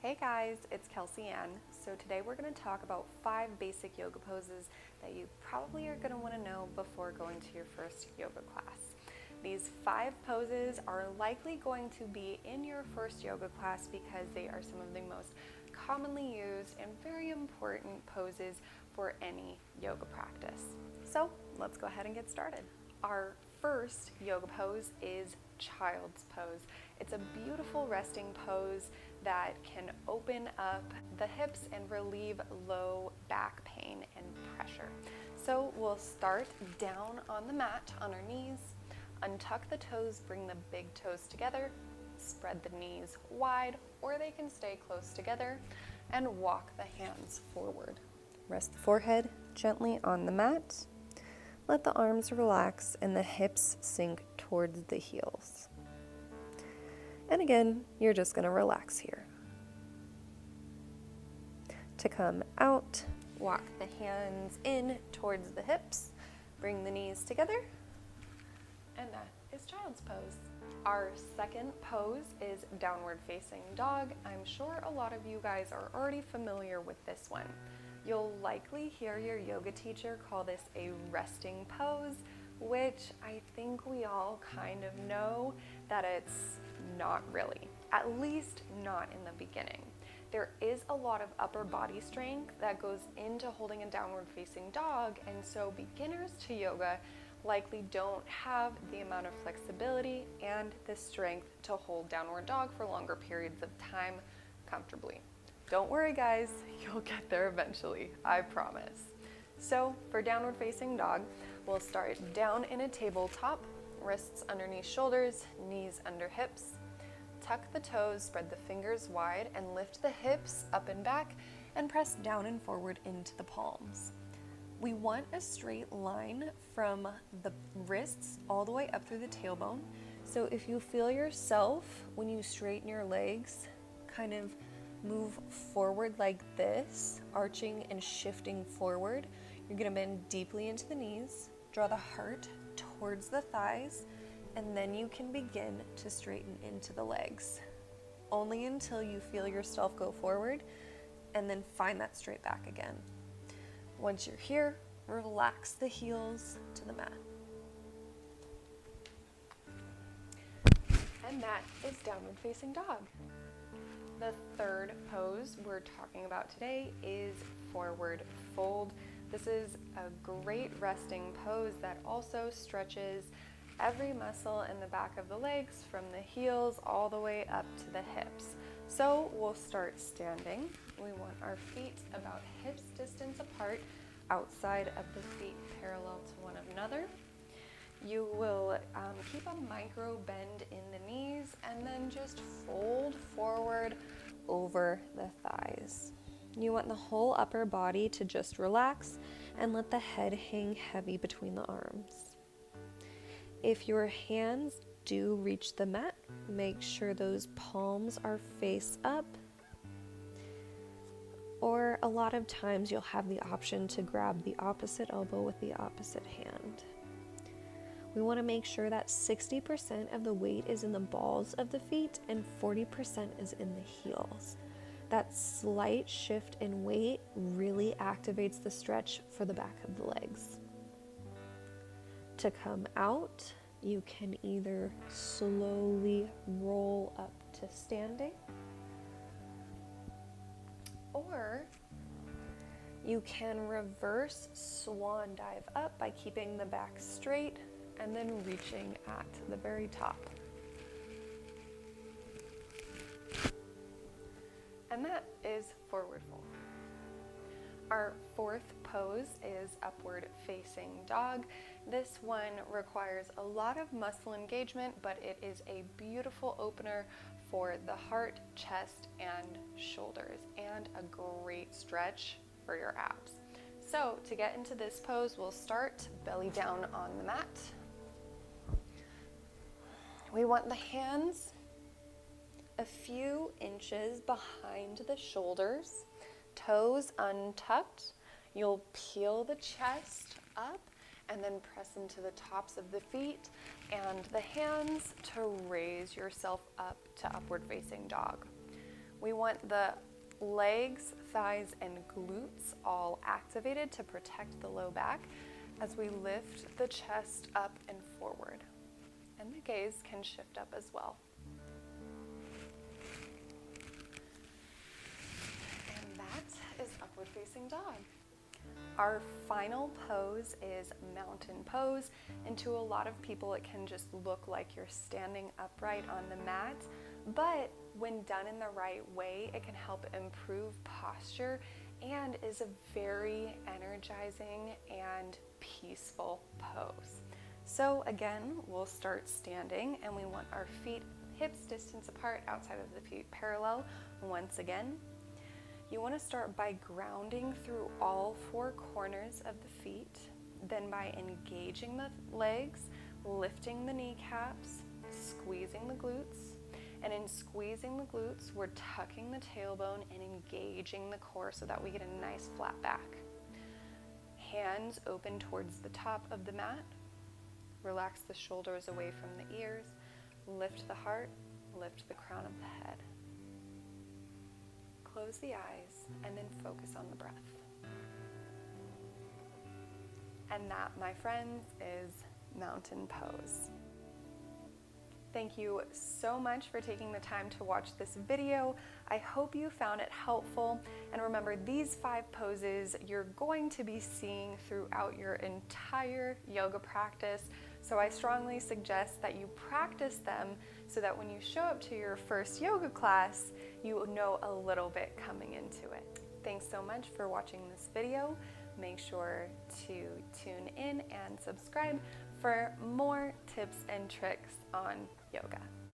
Hey guys, it's Kelsey Ann. So today we're going to talk about 5 basic yoga poses that you probably are going to want to know before going to your first yoga class. These 5 poses are likely going to be in your first yoga class because they are some of the most commonly used and very important poses for any yoga practice. So let's go ahead and get started. Our first yoga pose is child's pose. It's a beautiful resting pose that can open up the hips and relieve low back pain and pressure. So we'll start down on the mat on our knees, untuck the toes, bring the big toes together, spread the knees wide, or they can stay close together, and walk the hands forward. Rest the forehead gently on the mat. Let the arms relax and the hips sink towards the heels. And again, you're just going to relax here. To come out, walk the hands in towards the hips, bring the knees together, and that is child's pose. Our second pose is downward facing dog. I'm sure a lot of you guys are already familiar with this one. You'll likely hear your yoga teacher call this a resting pose, which I think we all kind of know that it's not really, at least not in the beginning. There is a lot of upper body strength that goes into holding a downward facing dog, and so beginners to yoga likely don't have the amount of flexibility and the strength to hold downward dog for longer periods of time comfortably. Don't worry guys, you'll get there eventually, I promise. So for downward facing dog, we'll start down in a tabletop, wrists underneath shoulders, knees under hips. Tuck the toes, spread the fingers wide, and lift the hips up and back, and press down and forward into the palms. We want a straight line from the wrists all the way up through the tailbone. So if you feel yourself, when you straighten your legs, kind of move forward like this, arching and shifting forward, you're going to bend deeply into the knees, draw the heart towards the thighs, and then you can begin to straighten into the legs. Only until you feel yourself go forward, and then find that straight back again. Once you're here, relax the heels to the mat. And that is downward facing dog. The third pose we're talking about today is forward fold. This is a great resting pose that also stretches every muscle in the back of the legs from the heels all the way up to the hips. So we'll start standing. We want our feet about hips distance apart, outside of the feet parallel to one another. You will keep a micro bend in the knees and then just fold forward over the thighs. You want the whole upper body to just relax and let the head hang heavy between the arms. If your hands do reach the mat, make sure those palms are face up. Or a lot of times you'll have the option to grab the opposite elbow with the opposite hand. We want to make sure that 60% of the weight is in the balls of the feet and 40% is in the heels. That slight shift in weight really activates the stretch for the back of the legs. To come out, you can either slowly roll up to standing, or you can reverse swan dive up by keeping the back straight and then reaching at the very top. And that is forward fold. Our fourth pose is upward facing dog. This one requires a lot of muscle engagement, but it is a beautiful opener for the heart, chest, and shoulders, and a great stretch for your abs. So to get into this pose, we'll start belly down on the mat. We want the hands a few inches behind the shoulders, toes untucked. You'll peel the chest up and then press into the tops of the feet and the hands to raise yourself up to upward facing dog. We want the legs, thighs, and glutes all activated to protect the low back as we lift the chest up and forward. And the gaze can shift up as well. And that is upward facing dog. Our final pose is mountain pose, and to a lot of people it can just look like you're standing upright on the mat, but when done in the right way, it can help improve posture and is a very energizing and peaceful pose. So again, we'll start standing, and we want our feet hips distance apart, outside of the feet parallel. Once again, you want to start by grounding through all four corners of the feet, then by engaging the legs, lifting the kneecaps, squeezing the glutes, and in squeezing the glutes, we're tucking the tailbone and engaging the core so that we get a nice flat back. Hands open towards the top of the mat. Relax the shoulders away from the ears. Lift the heart, lift the crown of the head. Close the eyes and then focus on the breath. And that, my friends, is mountain pose. Thank you so much for taking the time to watch this video. I hope you found it helpful. And remember, these 5 poses you're going to be seeing throughout your entire yoga practice. So I strongly suggest that you practice them so that when you show up to your first yoga class, you know a little bit coming into it. Thanks so much for watching this video. Make sure to tune in and subscribe for more tips and tricks on yoga.